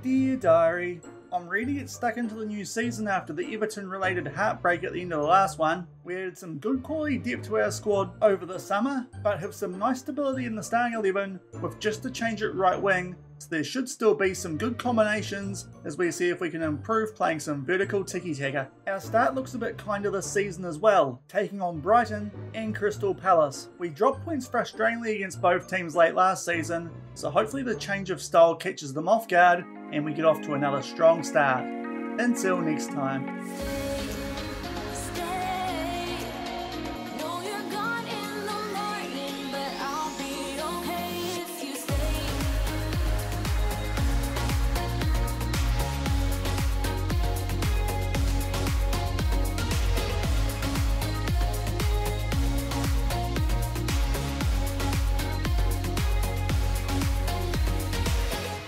Dear Diary, I'm ready to get stuck into the new season after the Everton related heartbreak at the end of the last one. We added some good quality depth to our squad over the summer, but have some nice stability in the starting 11 with just a change at right wing, so there should still be some good combinations as we see if we can improve playing some vertical tiki-taka. Our start looks a bit kinder this season as well, taking on Brighton and Crystal Palace. We dropped points frustratingly against both teams late last season, so hopefully the change of style catches them off guard and we get off to another strong start. Until next time.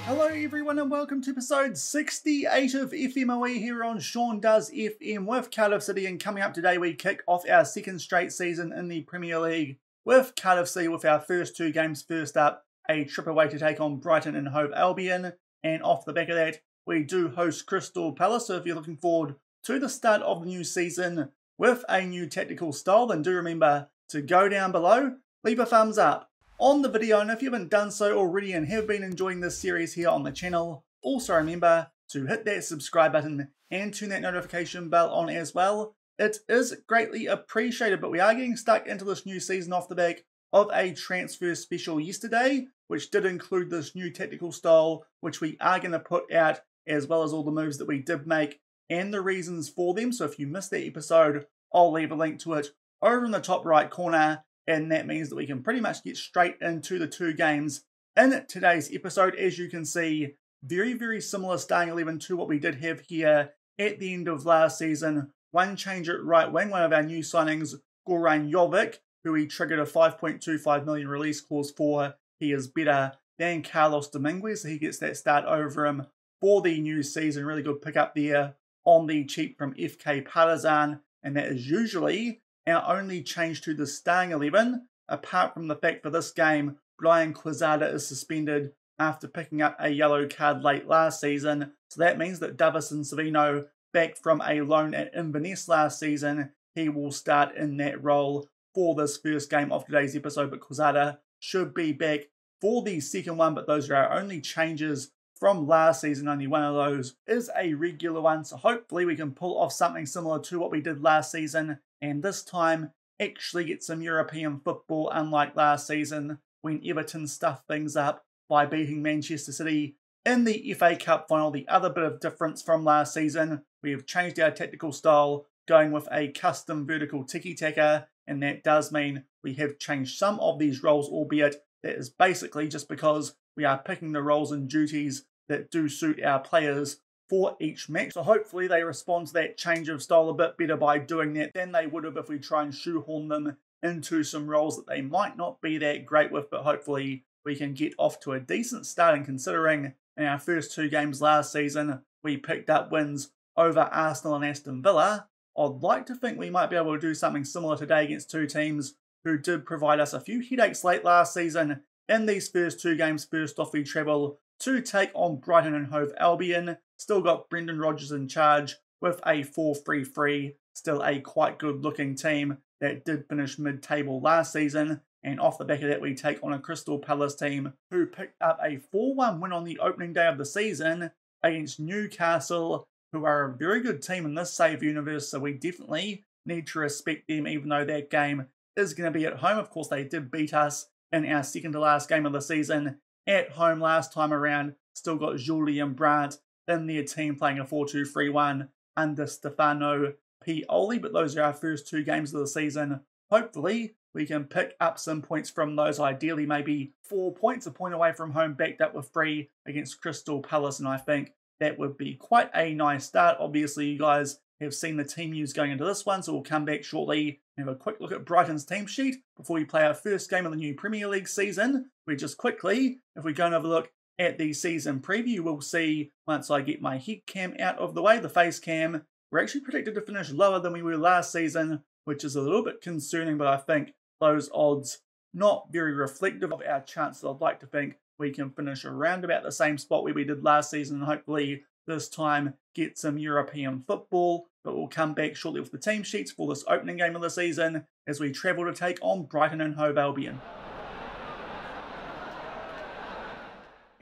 Hello everyone and welcome to episode 68 of FMOE here on Shaun Does FM with Cardiff City, and coming up today we kick off our second straight season in the Premier League with Cardiff City with our first two games. First up, a trip away to take on Brighton and Hove Albion, and off the back of that we do host Crystal Palace. So if you're looking forward to the start of the new season with a new tactical style, then do remember to go down below, leave a thumbs up on the video, and if you haven't done so already and have been enjoying this series here on the channel, also remember to hit that subscribe button and turn that notification bell on as well. It is greatly appreciated, but we are getting stuck into this new season off the back of a transfer special yesterday, which did include this new tactical style, which we are going to put out, as well as all the moves that we did make and the reasons for them. So if you missed that episode, I'll leave a link to it over in the top right corner. And that means that we can pretty much get straight into the two games in today's episode. As you can see, very similar starting 11 to what we did have here at the end of last season. One change at right wing, one of our new signings, Goran Jovic, who we triggered a 5.25 million release clause for. He is better than Carlos Dominguez, so he gets that start over him for the new season. Really good pickup there on the cheap from FK Partizan, and that is usually our only change to the starting 11, apart from the fact for this game, Brian Quezada is suspended after picking up a yellow card late last season. So that means that Davison Savino, back from a loan at Inverness last season, he will start in that role for this first game of today's episode. But Quezada should be back for the second one, but those are our only changes from last season. Only one of those is a regular one, so hopefully we can pull off something similar to what we did last season, and this time actually get some European football, unlike last season when Everton stuffed things up by beating Manchester City in the FA Cup final. The other bit of difference from last season, we have changed our tactical style, going with a custom vertical tiki-taka, and that does mean we have changed some of these roles, albeit that is basically just because we are picking the roles and duties that do suit our players for each match. So hopefully they respond to that change of style a bit better by doing that than they would have if we try and shoehorn them into some roles that they might not be that great with, but hopefully we can get off to a decent start. And considering in our first two games last season we picked up wins over Arsenal and Aston Villa, I'd like to think we might be able to do something similar today against two teams who did provide us a few headaches late last season in these first two games. First off, we travel to take on Brighton and Hove Albion. Still got Brendan Rodgers in charge with a 4-3-3. Still a quite good looking team that did finish mid-table last season. And off the back of that we take on a Crystal Palace team who picked up a 4-1 win on the opening day of the season against Newcastle, who are a very good team in this save universe. So we definitely need to respect them, even though that game is going to be at home. Of course they did beat us in our second to last game of the season at home last time around. Still got Julian Brandt in their team playing a 4-2-3-1 under Stefano Pioli, but those are our first two games of the season. Hopefully we can pick up some points from those, ideally maybe 4 points, a point away from home, backed up with 3 against Crystal Palace, and I think that would be quite a nice start. Obviously you guys have seen the team news going into this one, so we'll come back shortly and have a quick look at Brighton's team sheet before we play our first game of the new Premier League season. We just quickly, if we go and have a look at the season preview, we'll see, once I get my head cam out of the way, the face cam, we're actually predicted to finish lower than we were last season, which is a little bit concerning, but I think those odds not very reflective of our chances. I'd like to think we can finish around about the same spot where we did last season and hopefully this time get some European football. But we'll come back shortly with the team sheets for this opening game of the season as we travel to take on Brighton and Hove Albion.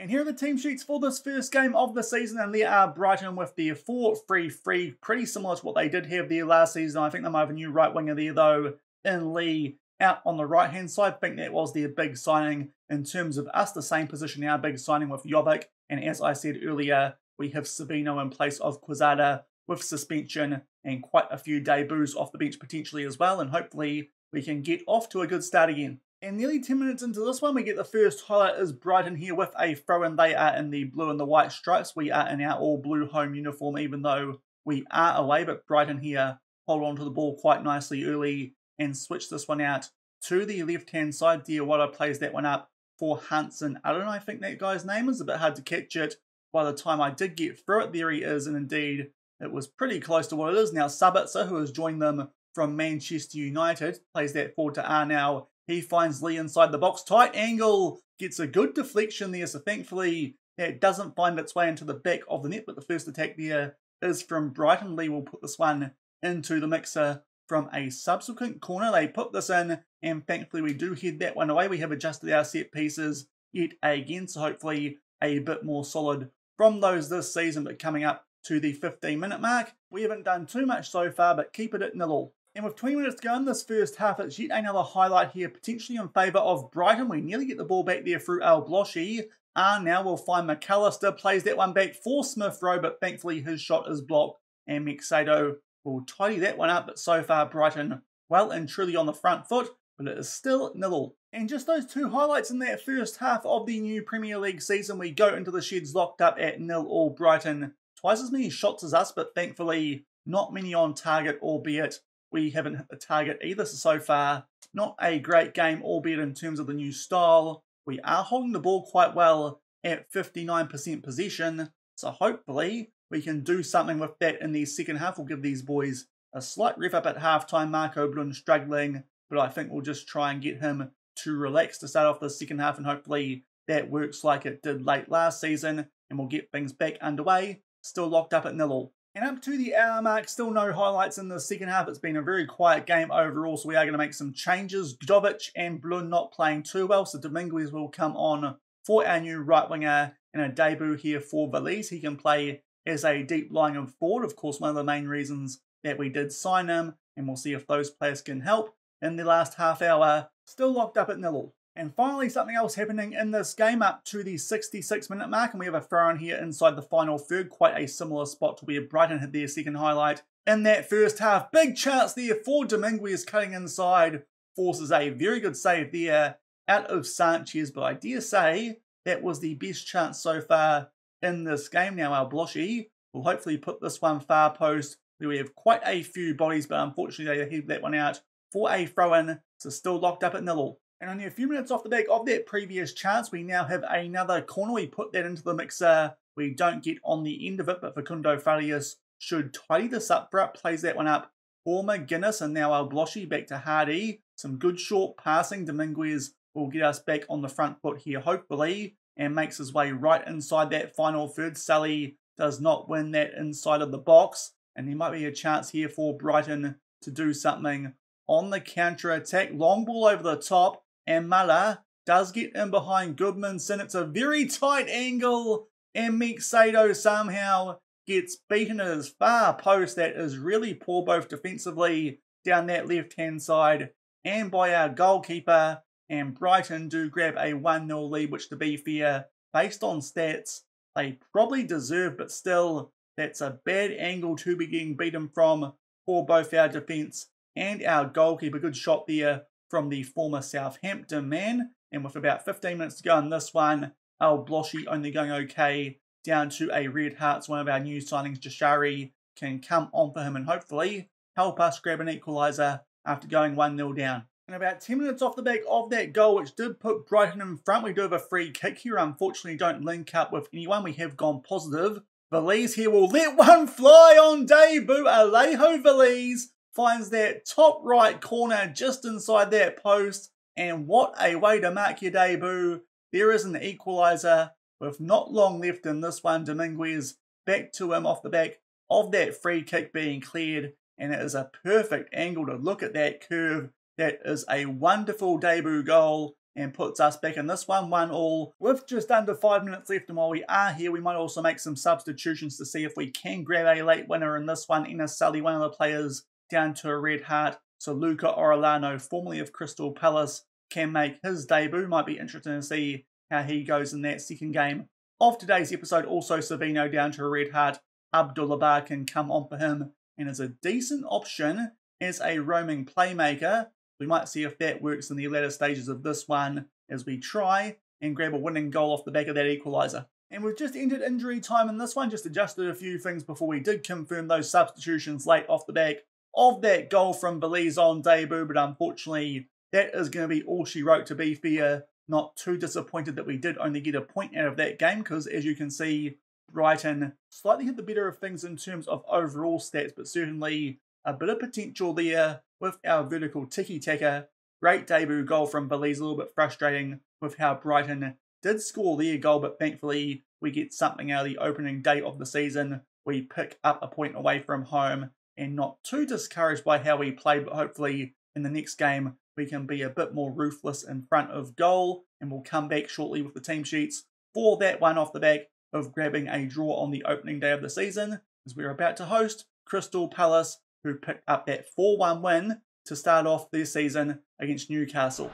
And here are the team sheets for this first game of the season, and there are Brighton with their 4-3-3, pretty similar to what they did have there last season. I think they might have a new right winger there though, in Lee, out on the right hand side. I think that was their big signing. In terms of us, the same position, our big signing with Jovic, and as I said earlier, we have Savino in place of Quezada with suspension and quite a few debuts off the bench potentially as well, and hopefully we can get off to a good start again. And nearly 10 minutes into this one, we get the first highlight is Brighton here with a throw-in. They are in the blue and the white stripes. We are in our all-blue home uniform, even though we are away. But Brighton here hold on to the ball quite nicely early and switch this one out to the left-hand side. Diawara plays that one up for Hansen. I don't know, I think that guy's name is a bit hard to catch it. By the time I did get through it, there he is. And indeed, it was pretty close to what it is. Now, Sabitzer, who has joined them from Manchester United, plays that forward to Arnau. He finds Lee inside the box. Tight angle. Gets a good deflection there. So thankfully, it doesn't find its way into the back of the net. But the first attack there is from Brighton. Lee will put this one into the mixer from a subsequent corner. They put this in. And thankfully, we do head that one away. We have adjusted our set pieces yet again. So hopefully, a bit more solid from those this season. But coming up to the 15-minute mark, we haven't done too much so far. But keep it at 0-0. And with 20 minutes to go in this first half, it's yet another highlight here, potentially in favour of Brighton. We nearly get the ball back there through El Bloshy. Now we'll find McAllister, plays that one back for Smith Rowe, but thankfully his shot is blocked. And Mexado will tidy that one up, but so far Brighton well and truly on the front foot, but it is still 0-0. And just those two highlights in that first half of the new Premier League season, we go into the sheds locked up at 0-0 Brighton. Twice as many shots as us, but thankfully not many on target, albeit we haven't hit the target either, so far not a great game, albeit in terms of the new style. We are holding the ball quite well at 59% possession, so hopefully we can do something with that in the second half. We'll give these boys a slight rev up at halftime. Marco Blund struggling, but I think we'll just try and get him to relax to start off the second half, and hopefully that works like it did late last season, and we'll get things back underway. Still locked up at 0-0. And up to the hour mark, still no highlights in the second half. It's been a very quiet game overall, so we are going to make some changes. Jovic and Blund not playing too well, so Dominguez will come on for our new right winger and a debut here for VELIZ. He can play as a deep lying forward, of course, one of the main reasons that we did sign him, and we'll see if those players can help in the last half hour. Still locked up at 0-0. And finally, something else happening in this game up to the 66-minute mark, and we have a throw in here inside the final third, quite a similar spot to where Brighton had their second highlight in that first half. Big chance there for Dominguez cutting inside, forces a very good save there out of Sanchez, but I dare say that was the best chance so far in this game. Now our Bloshy will hopefully put this one far post, where we have quite a few bodies, but unfortunately they head that one out for a throw-in, so still locked up at 0-0. And only a few minutes off the back of that previous chance, we now have another corner. We put that into the mixer. We don't get on the end of it, but Facundo Farias should tidy this up for it. Plays that one up for McGuinness, and now our Bloshy back to Hardy. Some good short passing. Dominguez will get us back on the front foot here, hopefully, and makes his way right inside that final third. Sully does not win that inside of the box, and there might be a chance here for Brighton to do something on the counter-attack. Long ball over the top. And Muller does get in behind Goodmanson. It's a very tight angle. And Mexado somehow gets beaten at his far post. That is really poor, both defensively down that left-hand side and by our goalkeeper. And Brighton do grab a 1-0 lead, which, to be fair, based on stats, they probably deserve. But still, that's a bad angle to be getting beaten from for both our defence and our goalkeeper. Good shot there from the former Southampton man. And with about 15 minutes to go in this one, our Bloshy only going okay down to a red heart. So one of our new signings, Jashari, can come on for him and hopefully help us grab an equaliser after going 1-0 down. And about 10 minutes off the back of that goal, which did put Brighton in front, we do have a free kick here. Unfortunately, don't link up with anyone. We have gone positive. VELIZ here will let one fly on debut. Alejo VELIZ finds that top right corner just inside that post. And what a way to mark your debut. there is an equaliser with not long left in this one. Dominguez back to him off the back of that free kick being cleared, and it is a perfect angle to look at that curve. That is a wonderful debut goal and puts us back in this one 1-1 with just under 5 minutes left. And while we are here, we might also make some substitutions to see if we can grab a late winner in this one. Enes Sully, one of the players, down to a red heart. So Luca Orellano, formerly of Crystal Palace, can make his debut. Might be interesting to see how he goes in that second game of today's episode. Also Savino down to a red heart. Abdullah Bar can come on for him and is a decent option as a roaming playmaker. We might see if that works in the latter stages of this one as we try and grab a winning goal off the back of that equaliser. And we've just entered injury time in this one, just adjusted a few things before we did confirm those substitutions late off the back of that goal from VELIZ on debut, but unfortunately that is going to be all she wrote. To be fair, not too disappointed that we did only get a point out of that game, because as you can see, Brighton slightly hit the better of things in terms of overall stats, but certainly a bit of potential there with our vertical tiki-taka. Great debut goal from VELIZ, a little bit frustrating with how Brighton did score their goal, but thankfully we get something out of the opening day of the season. We pick up a point away from home and not too discouraged by how we played, but hopefully in the next game we can be a bit more ruthless in front of goal, and we'll come back shortly with the team sheets for that one off the back of grabbing a draw on the opening day of the season, as we're about to host Crystal Palace, who picked up that 4-1 win to start off their season against Newcastle.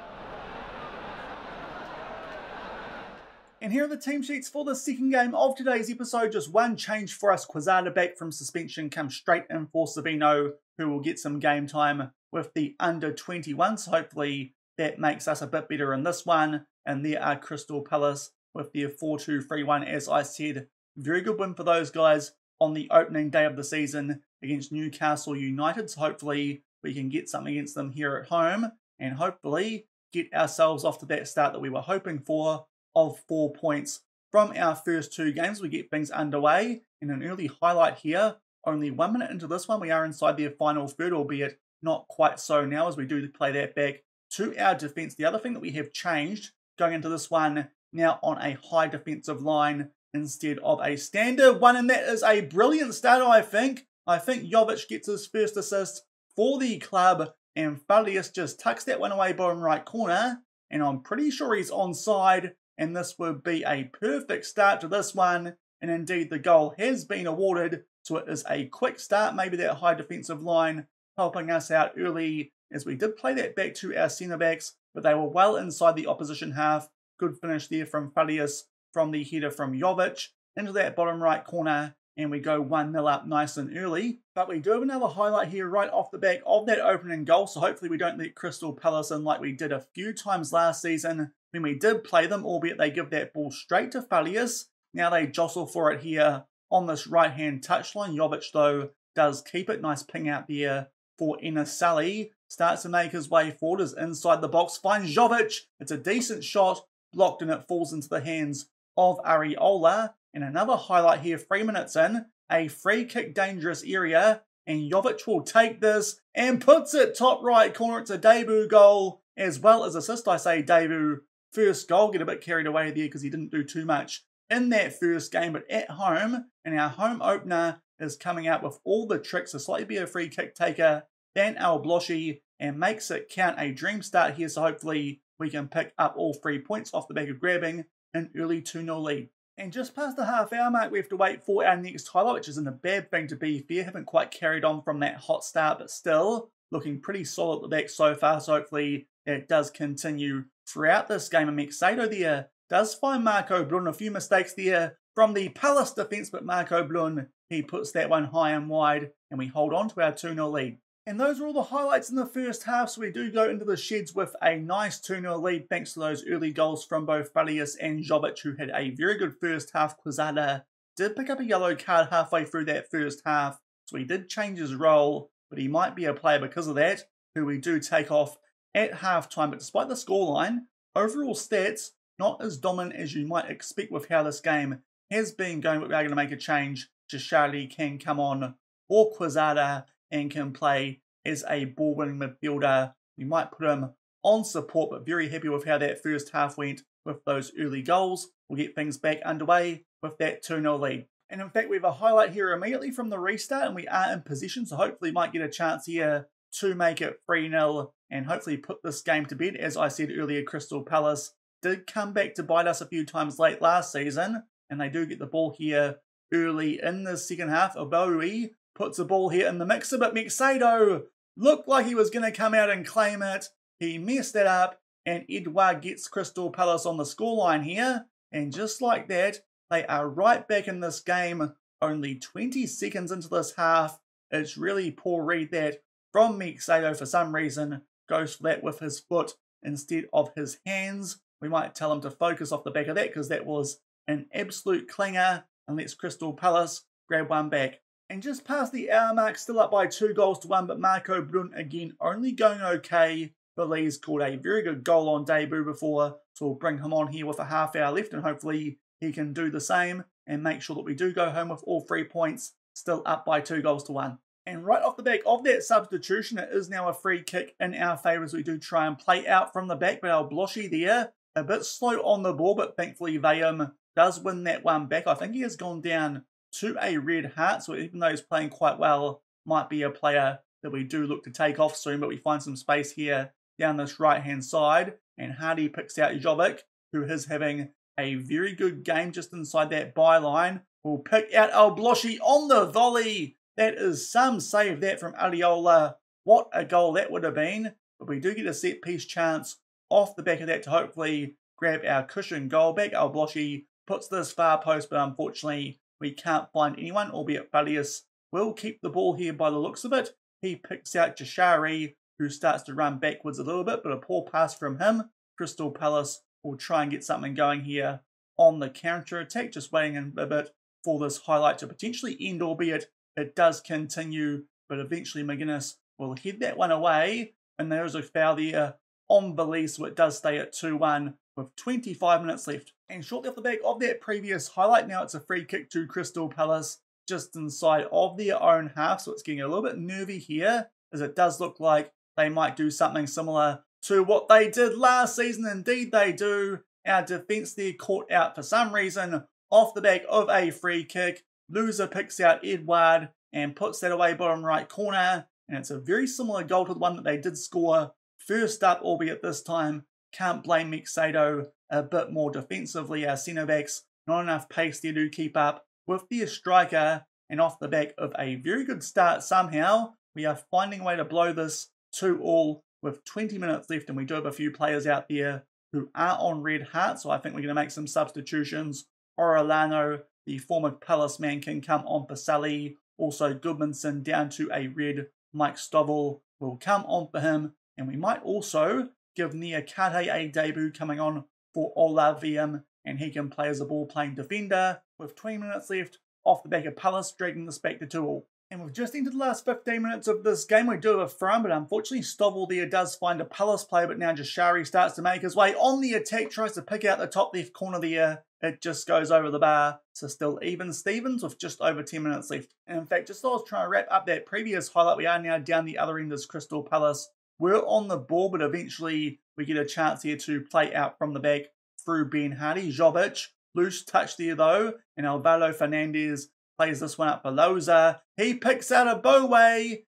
And here are the team sheets for the second game of today's episode. Just one change for us. Quezada back from suspension comes straight in for Savino, who will get some game time with the under-21. So hopefully that makes us a bit better in this one. And there are Crystal Palace with their 4-2-3-1. As I said, very good win for those guys on the opening day of the season against Newcastle United. So hopefully we can get something against them here at home and hopefully get ourselves off to that start that we were hoping for of 4 points from our first two games. We get things underway, and an early highlight here. Only 1 minute into this one, we are inside their final third, albeit not quite so now, as we do play that back to our defence. The other thing that we have changed going into this one, now on a high defensive line instead of a standard one, and that is a brilliant start, I think. I think Jovic gets his first assist for the club, and VELIZ just tucks that one away bottom right corner, and I'm pretty sure he's onside, and this would be a perfect start to this one, and indeed the goal has been awarded, so it is a quick start. Maybe that high defensive line helping us out early, as we did play that back to our centre-backs, but they were well inside the opposition half. Good finish there from VELIZ from the header from Jovic into that bottom right corner, and we go 1-0 up nice and early. But we do have another highlight here right off the back of that opening goal, so hopefully we don't let Crystal Palace in like we did a few times last season when we did play them, albeit they give that ball straight to VELIZ. Now they jostle for it here on this right-hand touchline. Jovic, though, does keep it. Nice ping out there for Enes Sully. Starts to make his way forward, is inside the box, finds Jovic. It's a decent shot, blocked, and it falls into the hands of Areola. And another highlight here, 3 minutes in, a free kick dangerous area, and Jovic will take this and puts it top right corner. It's a debut goal as well as assist. I say debut, first goal. Get a bit carried away there because he didn't do too much in that first game, but at home, and our home opener is coming out with all the tricks. A slightly better free kick taker than El Bloshy, and makes it count. A dream start here, so hopefully we can pick up all 3 points off the back of grabbing an early 2-0 lead. And just past the half-hour mark, we have to wait for our next highlight, which isn't a bad thing to be fair. Haven't quite carried on from that hot start, but still looking pretty solid at the back so far. So hopefully it does continue throughout this game. And Mexado there does find Marco Blun. A few mistakes there from the Palace defence, but Marco Blun, he puts that one high and wide, and we hold on to our 2-0 lead. And those are all the highlights in the first half, so we do go into the sheds with a nice 2-0 lead thanks to those early goals from both VELIZ and Jovic, who had a very good first half. Quezada did pick up a yellow card halfway through that first half, so he did change his role, but he might be a player because of that, who we do take off at half-time. But despite the scoreline, overall stats, not as dominant as you might expect with how this game has been going, but we are going to make a change. Jashali can come on for Quezada and can play as a ball-winning midfielder. We might put him on support, but very happy with how that first half went with those early goals will get things back underway with that 2-0 lead. And in fact, we have a highlight here immediately from the restart, and we are in position, so hopefully might get a chance here to make it 3-0 and hopefully put this game to bed. As I said earlier, Crystal Palace did come back to bite us a few times late last season, and they do get the ball here early in the second half. Oboe puts the ball here in the mixer, but Mexado looked like he was going to come out and claim it. He messed it up, and Edouard gets Crystal Palace on the scoreline here, and just like that, they are right back in this game, only 20 seconds into this half. It's really poor read that from Mexado for some reason, goes for that with his foot instead of his hands. We might tell him to focus off the back of that because that was an absolute clinger, and lets Crystal Palace grab one back. And just past the hour mark, still up by 2-1, but Marco Brun again only going okay. VELIZ scored a very good goal on debut before, so we'll bring him on here with a half hour left, and hopefully he can do the same and make sure that we do go home with all 3 points, still up by 2-1. And right off the back of that substitution, it is now a free kick in our favour as we do try and play out from the back, but our Bloshy there, a bit slow on the ball, but thankfully Vayam does win that one back. I think he has gone down to a red heart, so even though he's playing quite well, might be a player that we do look to take off soon, but we find some space here down this right-hand side, and Hardy picks out Jovic, who is having a very good game just inside that byline. We'll pick out El Bloshy on the volley. That is some save that from Areola. What a goal that would have been. But we do get a set-piece chance off the back of that to hopefully grab our cushion goal back. El Bloshy puts this far post, but unfortunately we can't find anyone, albeit VELIZ will keep the ball here by the looks of it. He picks out Jashari, who starts to run backwards a little bit, but a poor pass from him. Crystal Palace will try and get something going here on the counter-attack, just waiting a bit for this highlight to potentially end, albeit it does continue, but eventually McGuinness will head that one away, and there is a foul there on VELIZ, so it does stay at 2-1 with 25 minutes left. And shortly off the back of that previous highlight, now it's a free kick to Crystal Palace just inside of their own half, so it's getting a little bit nervy here, as it does look like they might do something similar to what they did last season. Indeed they do. Our defence there caught out for some reason off the back of a free kick. Loser picks out Edouard and puts that away bottom right corner, and it's a very similar goal to the one that they did score first up, albeit this time can't blame Mexado a bit more defensively. Our centre-backs not enough pace there to keep up with their striker, and off the back of a very good start somehow, we are finding a way to blow this 2-2 with 20 minutes left, and we do have a few players out there who are on red heart, so I think we're going to make some substitutions. Orellano, the former Palace man, can come on for Sully. Also Goodmanson down to a red. Mike Stovall will come on for him, and we might also give Niakate a debut coming on for Olavium, and he can play as a ball-playing defender with 20 minutes left off the back of Palace, dragging this back to 2-2. And we've just entered the last 15 minutes of this game. We do have a throw, but unfortunately Stovall there does find a Palace player, but now Jashari starts to make his way on the attack, tries to pick out the top left corner there. It just goes over the bar. So still even Stevens with just over 10 minutes left. And in fact, just as I was trying to wrap up that previous highlight, we are now down the other end as Crystal Palace. We're on the ball, but eventually we get a chance here to play out from the back through Ben Hardy. Jovic, loose touch there though, and Alvaro Fernandez plays this one up for Loza. He picks out a Bowe,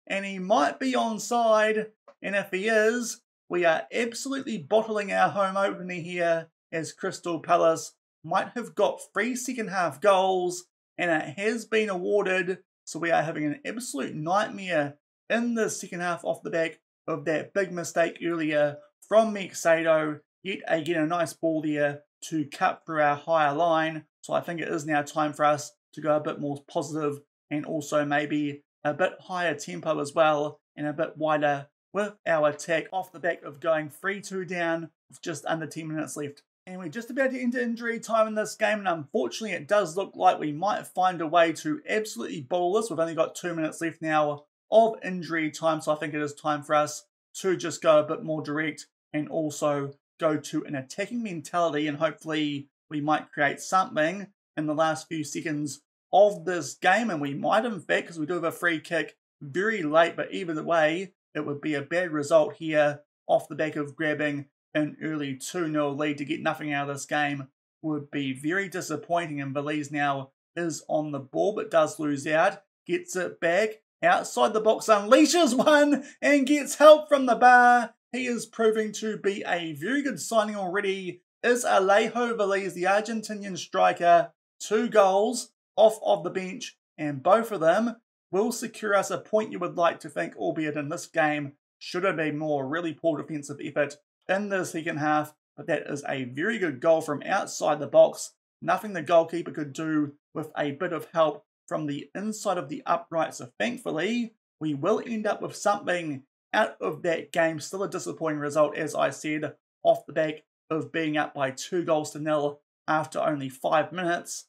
and he might be onside. And if he is, we are absolutely bottling our home opener here, as Crystal Palace might have got 3 second half goals, and it has been awarded. So we are having an absolute nightmare in the second half off the back of that big mistake earlier from Mexado. Yet again, a nice ball there to cut through our higher line. So I think it is now time for us to go a bit more positive, and also maybe a bit higher tempo as well, and a bit wider with our attack off the back of going 3-2 down with just under 10 minutes left. And we're just about to enter injury time in this game, and unfortunately it does look like we might find a way to absolutely bottle this. We've only got 2 minutes left now of injury time, so I think it is time for us to just go a bit more direct and also go to an attacking mentality, and hopefully we might create something in the last few seconds of this game. And we might, in fact, because we do have a free kick very late, but either way it would be a bad result here off the back of grabbing an early 2-0 lead to get nothing out of this game would be very disappointing, and VELIZ now is on the ball but does lose out, gets it back, outside the box, unleashes one and gets help from the bar. He is proving to be a very good signing already. Is Alejo VELIZ, the Argentinian striker, 2 goals off of the bench, and both of them will secure us a point you would like to think, albeit in this game should have been more really poor defensive effort in the second half. But that is a very good goal from outside the box. Nothing the goalkeeper could do with a bit of help from the inside of the upright. So thankfully, we will end up with something out of that game. Still a disappointing result, as I said, off the back of being up by 2-0 after only 5 minutes.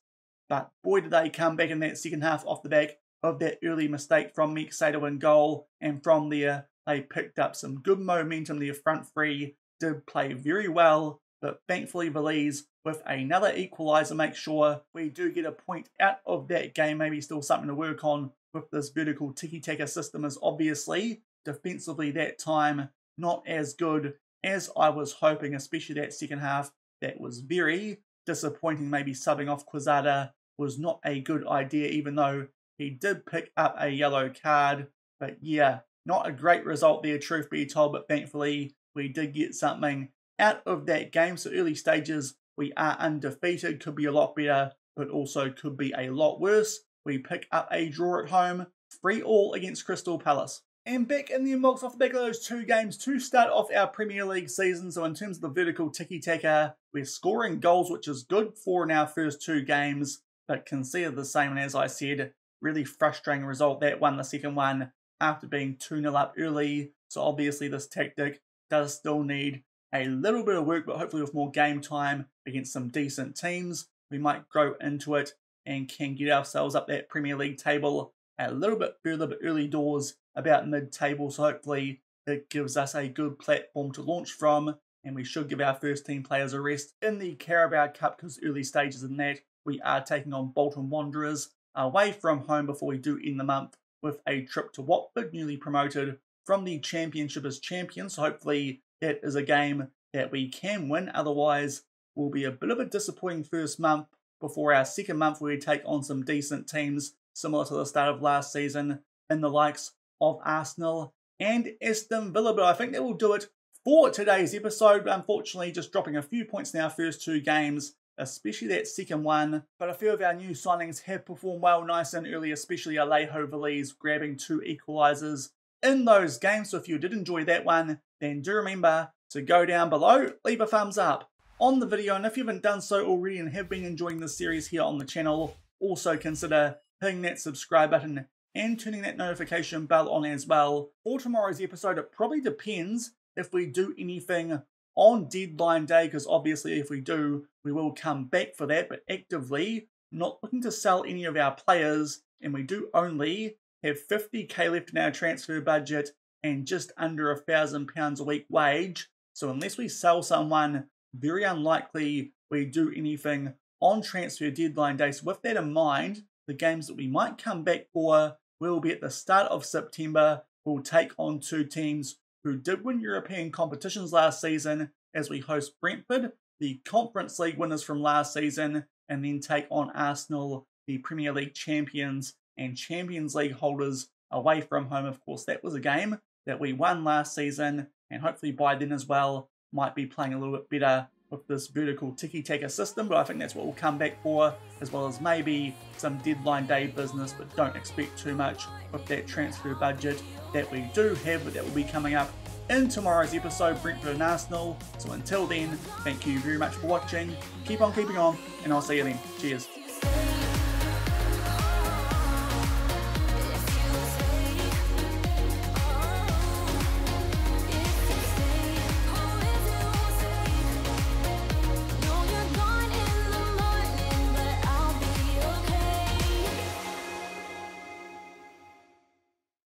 But boy, did they come back in that second half off the back of that early mistake from Mixato in goal. And from there, they picked up some good momentum. Their front three did play very well, but thankfully VELIZ with another equaliser make sure we do get a point out of that game. Maybe still something to work on with this vertical tiki-taka system, is obviously defensively that time not as good as I was hoping, especially that second half. That was very disappointing. Maybe subbing off Quezada was not a good idea, even though he did pick up a yellow card. But yeah, not a great result there, truth be told, but thankfully we did get something out of that game. So early stages, we are undefeated. Could be a lot better, but also could be a lot worse. We pick up a draw at home, 3-3 against Crystal Palace. And back in the inbox off the back of those 2 games to start off our Premier League season. So in terms of the vertical tiki-taka, we're scoring goals, which is good for in our first 2 games, but considered the same. And as I said, really frustrating result, that one, the second one, after being 2-0 up early. So obviously this tactic does still need a little bit of work, but hopefully with more game time against some decent teams, we might grow into it and can get ourselves up that Premier League table a little bit further, but early doors about mid-table. So hopefully it gives us a good platform to launch from, and we should give our first team players a rest in the Carabao Cup, because early stages in that we are taking on Bolton Wanderers away from home before we do end the month with a trip to Watford, newly promoted from the Championship as champions. So hopefully that is a game that we can win. Otherwise, will be a bit of a disappointing first month before our second month where we take on some decent teams, similar to the start of last season in the likes of Arsenal and Aston Villa. But I think that will do it for today's episode. Unfortunately, just dropping a few points in our first 2 games, especially that second one. But a few of our new signings have performed well, nice and early, especially Alejo VELIZ grabbing 2 equalisers in those games. So if you did enjoy that one, then do remember to go down below, leave a thumbs up on the video, and if you haven't done so already and have been enjoying this series here on the channel, also consider hitting that subscribe button and turning that notification bell on as well. For tomorrow's episode, it probably depends if we do anything on deadline day, because obviously if we do, we will come back for that, but actively not looking to sell any of our players, and we do only have 50k left in our transfer budget and just under £1,000 a week wage. So unless we sell someone, very unlikely we do anything on transfer deadline day. So with that in mind, the games that we might come back for will be at the start of September. We'll take on 2 teams who did win European competitions last season, as we host Brentford, the Conference League winners from last season, and then take on Arsenal, the Premier League champions and Champions League holders, away from home. Of course, that was a game that we won last season, and hopefully by then as well might be playing a little bit better with this vertical tiki-taka system. But I think that's what we'll come back for, as well as maybe some deadline day business, but don't expect too much with that transfer budget that we do have, but that will be coming up in tomorrow's episode, Brentford and Arsenal. So until then, thank you very much for watching, keep on keeping on, and I'll see you then. Cheers.